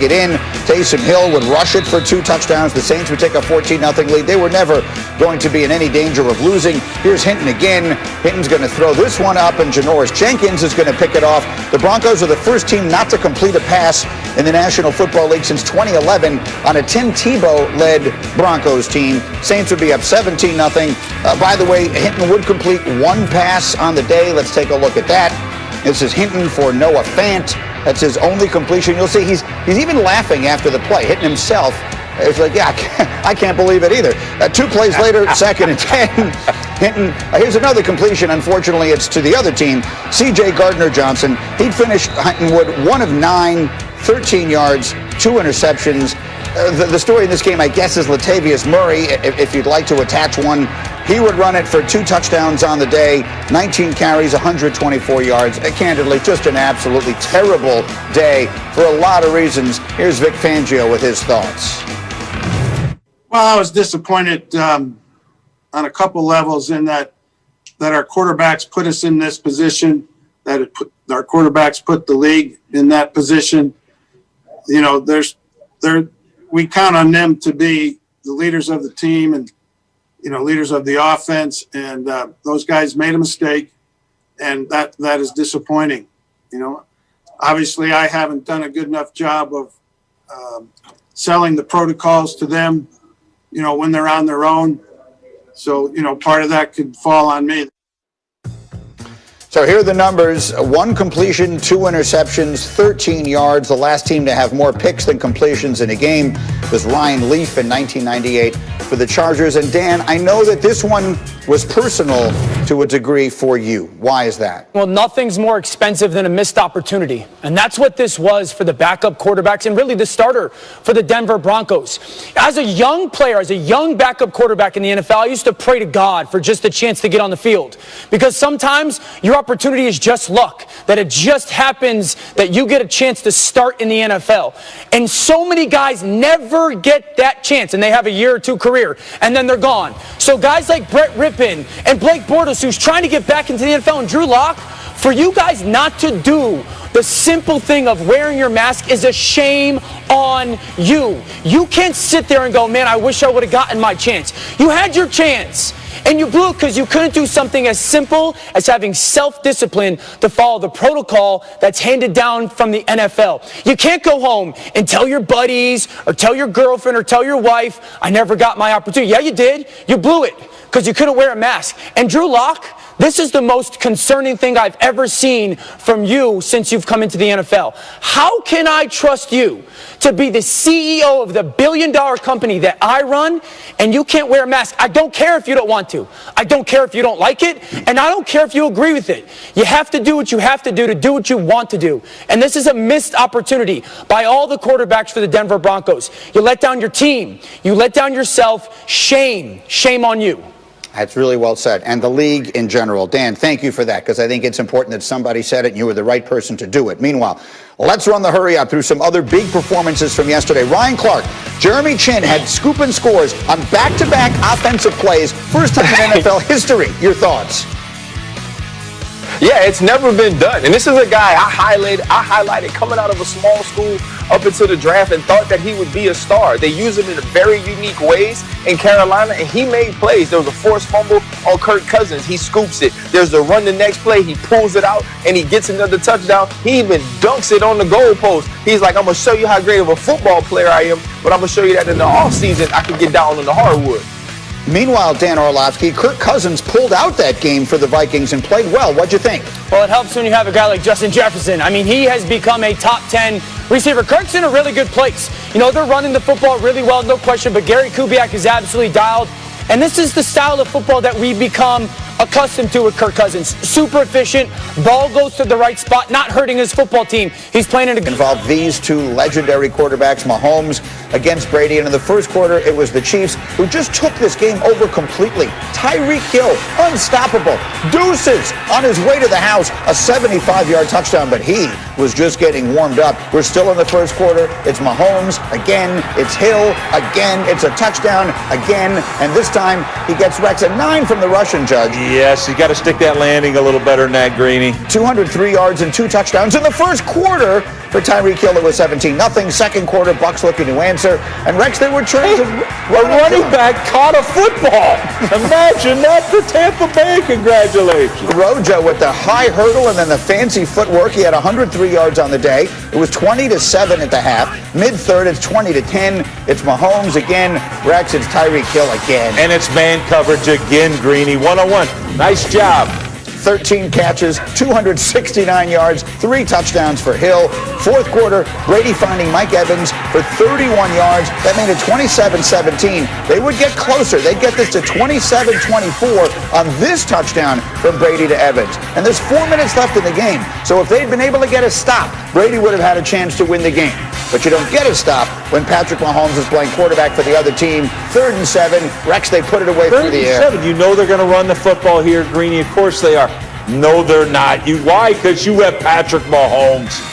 Get in. Taysom Hill would rush it for 2 touchdowns. The Saints would take a 14-0 lead. They were never going to be in any danger of losing. Here's Hinton again. Hinton's going to throw this one up, and Janoris Jenkins is going to pick it off. The Broncos are the first team not to complete a pass in the National Football League since 2011 on a Tim Tebow-led Broncos team. Saints would be up 17-0. By the way, Hinton would complete 1 pass on the day. Let's take a look at that. This is Hinton for Noah Fant. That's his only completion. You'll see he's even laughing after the play. Hinton himself is like, yeah, I can't believe it either. 2 plays later, 2nd and 10. Hinton, here's another completion. Unfortunately, it's to the other team. C.J. Gardner-Johnson. He'd finished Hintonwood 1 of 9, 13 yards, 2 interceptions. The story in this game, I guess, is Latavius Murray. If you'd like to attach one, he would run it for 2 touchdowns on the day, 19 carries, 124 yards. Candidly, just an absolutely terrible day for a lot of reasons. Here's Vic Fangio with his thoughts. Well, I was disappointed on a couple levels in that our quarterbacks put us in this position, our quarterbacks put the league in that position. You know, we count on them to be the leaders of the team and, you know, leaders of the offense. And those guys made a mistake, and that is disappointing. You know, obviously I haven't done a good enough job of selling the protocols to them, you know, when they're on their own. So, you know, part of that could fall on me. So here are the numbers. 1 completion, 2 interceptions, 13 yards. The last team to have more picks than completions in a game was Ryan Leaf in 1998 for the Chargers. And Dan, I know that this one was personal to a degree for you. Why is that? Well, nothing's more expensive than a missed opportunity. And that's what this was for the backup quarterbacks and really the starter for the Denver Broncos. As a young player, as a young backup quarterback in the NFL, I used to pray to God for just a chance to get on the field. Because sometimes your opportunity is just luck, that it just happens that you get a chance to start in the NFL. And so many guys never get that chance, and they have a year or 2 career, and then they're gone. So guys like Brett Rippon and Blake Bortles, who's trying to get back into the NFL, and Drew Lock, for you guys not to do the simple thing of wearing your mask is a shame on you. You can't sit there and go, man, I wish I would have gotten my chance. You had your chance. And you blew it because you couldn't do something as simple as having self-discipline to follow the protocol that's handed down from the NFL. You can't go home and tell your buddies or tell your girlfriend or tell your wife, I never got my opportunity. Yeah, you did. You blew it because you couldn't wear a mask. And Drew Lock, this is the most concerning thing I've ever seen from you since you've come into the NFL. How can I trust you to be the CEO of the billion-dollar company that I run, and you can't wear a mask? I don't care if you don't want to. I don't care if you don't like it, and I don't care if you agree with it. You have to do what you have to do what you want to do. And this is a missed opportunity by all the quarterbacks for the Denver Broncos. You let down your team. You let down yourself. Shame. Shame on you. That's really well said. And the league in general. Dan, thank you for that, because I think it's important that somebody said it and you were the right person to do it. Meanwhile, let's run the hurry up through some other big performances from yesterday. Ryan Clark, Jeremy Chin had scoop and scores on back-to-back offensive plays. First time in NFL history. Your thoughts? Yeah, it's never been done. And this is a guy I highlighted coming out of a small school up into the draft and thought that he would be a star. They use him in very unique ways in Carolina, and he made plays. There was a forced fumble on Kirk Cousins. He scoops it. There's a run the next play. He pulls it out, and he gets another touchdown. He even dunks it on the goalpost. He's like, I'm going to show you how great of a football player I am, but I'm going to show you that in the offseason I can get down on the hardwood. Meanwhile, Dan Orlovsky, Kirk Cousins pulled out that game for the Vikings and played well. What'd you think? Well, it helps when you have a guy like Justin Jefferson. I mean, he has become a top 10 receiver. Kirk's in a really good place. You know, they're running the football really well, no question, but Gary Kubiak is absolutely dialed. And this is the style of football that we become accustomed to with Kirk Cousins. Super efficient, ball goes to the right spot, not hurting his football team. He's playing in a good... Involved these 2 legendary quarterbacks, Mahomes against Brady. And in the first quarter, it was the Chiefs who just took this game over completely. Tyreek Hill, unstoppable. Deuces on his way to the house. A 75-yard touchdown, but he was just getting warmed up. We're still in the first quarter. It's Mahomes again. It's Hill again. It's a touchdown again. And this time, he gets Rex at 9 from the Russian judge. Yes, you got to stick that landing a little better than that, Greeny. 203 yards and 2 touchdowns in the first quarter. For Tyreek Hill, it was 17-0. Second quarter, Bucks looking to answer. And Rex, they were trying to A running back caught a football. Imagine that for Tampa Bay. Congratulations. Rojo with the high hurdle and then the fancy footwork. He had 103 yards on the day. It was 20-7 at the half. Mid-third, it's 20-10. It's Mahomes again. Rex, it's Tyreek Hill again. And it's man coverage again, Greeny. 101. Nice job. 13 catches, 269 yards, 3 touchdowns for Hill. Fourth quarter, Brady finding Mike Evans for 31 yards. That made it 27-17. They would get closer. They'd get this to 27-24 on this touchdown from Brady to Evans. And there's 4 minutes left in the game. So if they'd been able to get a stop, Brady would have had a chance to win the game. But you don't get a stop when Patrick Mahomes is playing quarterback for the other team. 3rd and 7. Rex, they put it away through the air. 3rd and 7. You know they're going to run the football here, Greeny. Of course they are. No, they're not. Why? Because you have Patrick Mahomes.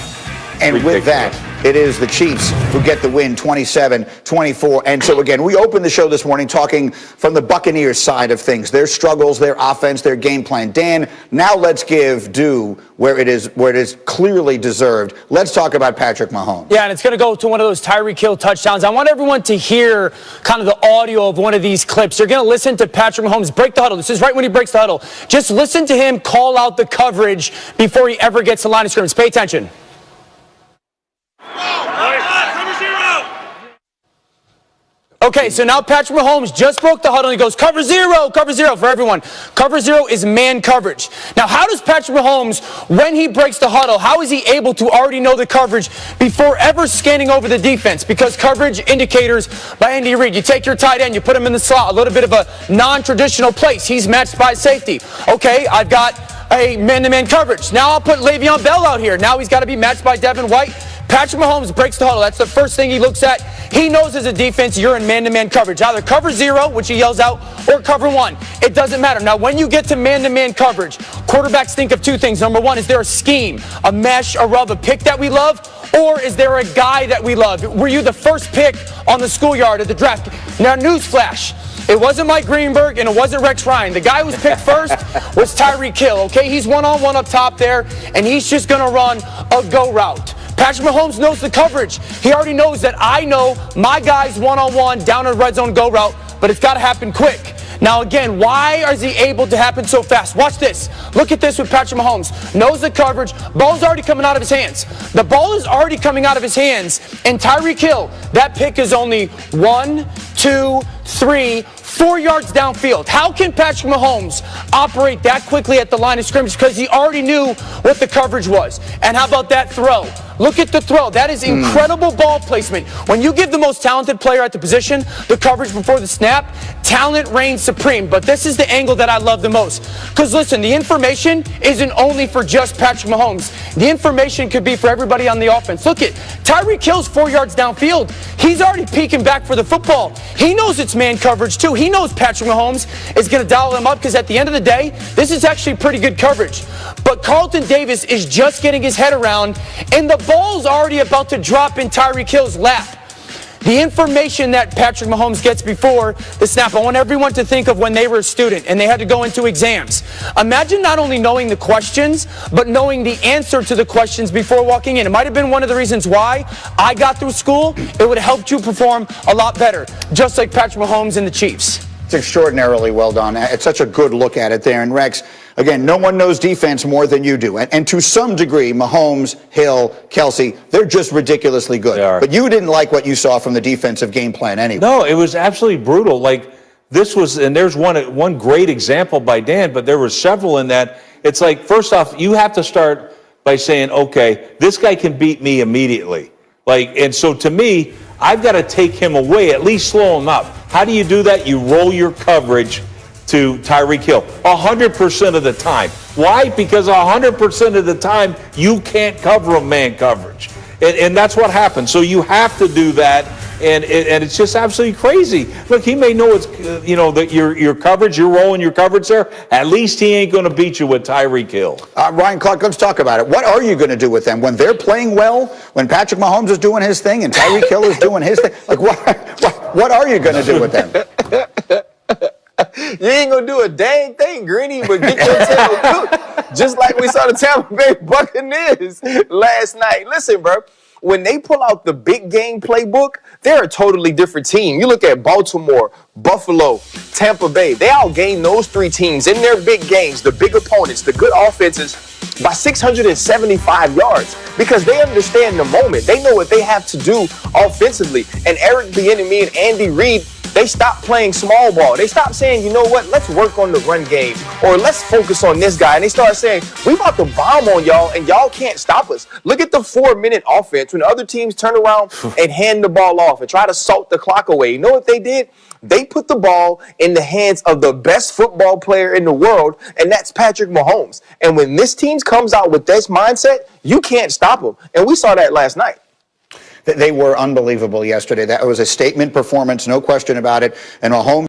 And Ridiculous. with that, it is the Chiefs who get the win, 27-24. And so, again, we opened the show this morning talking from the Buccaneers side of things, their struggles, their offense, their game plan. Dan, now let's give due where it is clearly deserved. Let's talk about Patrick Mahomes. Yeah, and it's going to go to one of those Tyreek Hill touchdowns. I want everyone to hear kind of the audio of one of these clips. You're going to listen to Patrick Mahomes break the huddle. This is right when he breaks the huddle. Just listen to him call out the coverage before he ever gets to the line of scrimmage. Pay attention. Okay, so now Patrick Mahomes just broke the huddle and he goes, cover zero for everyone. Cover zero is man coverage. Now, how does Patrick Mahomes, when he breaks the huddle, how is he able to already know the coverage before ever scanning over the defense? Because coverage indicators by Andy Reid, you take your tight end, you put him in the slot, a little bit of a non-traditional place. He's matched by safety. Okay, I've got a man-to-man coverage. Now I'll put Le'Veon Bell out here. Now he's got to be matched by Devin White. Patrick Mahomes breaks the huddle. That's the first thing he looks at. He knows as a defense you're in man-to-man coverage. Either cover zero, which he yells out, or cover one. It doesn't matter. Now, when you get to man-to-man coverage, quarterbacks think of 2 things. Number 1, is there a scheme, a mesh, a rub, a pick that we love? Or is there a guy that we love? Were you the first pick on the schoolyard at the draft? Now, newsflash. It wasn't Mike Greenberg and it wasn't Rex Ryan. The guy who was picked first was Tyreek Hill, okay? He's one-on-one up top there, and he's just going to run a go route. Patrick Mahomes knows the coverage. He already knows that I know my guy's one-on-one down in red zone go route, but it's got to happen quick. Now, again, why is he able to happen so fast? Watch this. Look at this with Patrick Mahomes. Knows the coverage. Ball's already coming out of his hands. The ball is already coming out of his hands. And Tyreek Hill, that pick is only 1, 2, 3, 4 yards downfield. How can Patrick Mahomes operate that quickly at the line of scrimmage? Because he already knew what the coverage was. And how about that throw? Look at the throw. That is incredible ball placement. When you give the most talented player at the position the coverage before the snap, talent reigns supreme. But this is the angle that I love the most. Because listen, the information isn't only for just Patrick Mahomes. The information could be for everybody on the offense. Look at Tyreek Hill's 4 yards downfield. He's already peeking back for the football. He knows it's man coverage too. He knows Patrick Mahomes is going to dial him up because at the end of the day, this is actually pretty good coverage. But Carlton Davis is just getting his head around, and the ball's already about to drop in Tyreek Hill's lap. The information that Patrick Mahomes gets before the snap, I want everyone to think of when they were a student and they had to go into exams. Imagine not only knowing the questions, but knowing the answer to the questions before walking in. It might have been one of the reasons why I got through school. It would have helped you perform a lot better, just like Patrick Mahomes and the Chiefs. It's extraordinarily well done. It's such a good look at it there. And Rex, again, no one knows defense more than you do. And to some degree, Mahomes, Hill, Kelsey, they're just ridiculously good. They are. But you didn't like what you saw from the defensive game plan anyway. No, it was absolutely brutal. Like, this was, and there's one great example by Dan, but there were several in that. It's like, first off, you have to start by saying, okay, this guy can beat me immediately. Like, and so to me, I've got to take him away, at least slow him up. How do you do that? You roll your coverage to Tyreek Hill 100% of the time. Why? Because 100% of the time, you can't cover a man coverage. And that's what happens. So you have to do that. And it's just absolutely crazy. Look, he may know it's, that your coverage, you're rolling your coverage there. At least he ain't going to beat you with Tyreek Hill. Ryan Clark, let's talk about it. What are you going to do with them when they're playing well, when Patrick Mahomes is doing his thing and Tyreek Hill is doing his thing? Like, what are you going to do with them? You ain't going to do a dang thing, Greeny, but get yourself just like we saw the Tampa Bay Buccaneers last night. Listen, bro, when they pull out the big game playbook, they're a totally different team. You look at Baltimore, Buffalo, Tampa Bay. They outgained those three teams in their big games, the big opponents, the good offenses, by 675 yards because they understand the moment. They know what they have to do offensively. And Eric Bieniemy and Andy Reid, they stopped playing small ball. They stopped saying, you know what, let's work on the run game or let's focus on this guy. And they started saying, we about to bomb on y'all and y'all can't stop us. Look at the 4-minute offense when other teams turn around and hand the ball off and try to salt the clock away. You know what they did? They put the ball in the hands of the best football player in the world, and that's Patrick Mahomes. And when this team comes out with this mindset, you can't stop them. And we saw that last night. They were unbelievable yesterday. That was a statement performance, no question about it. And Mahomes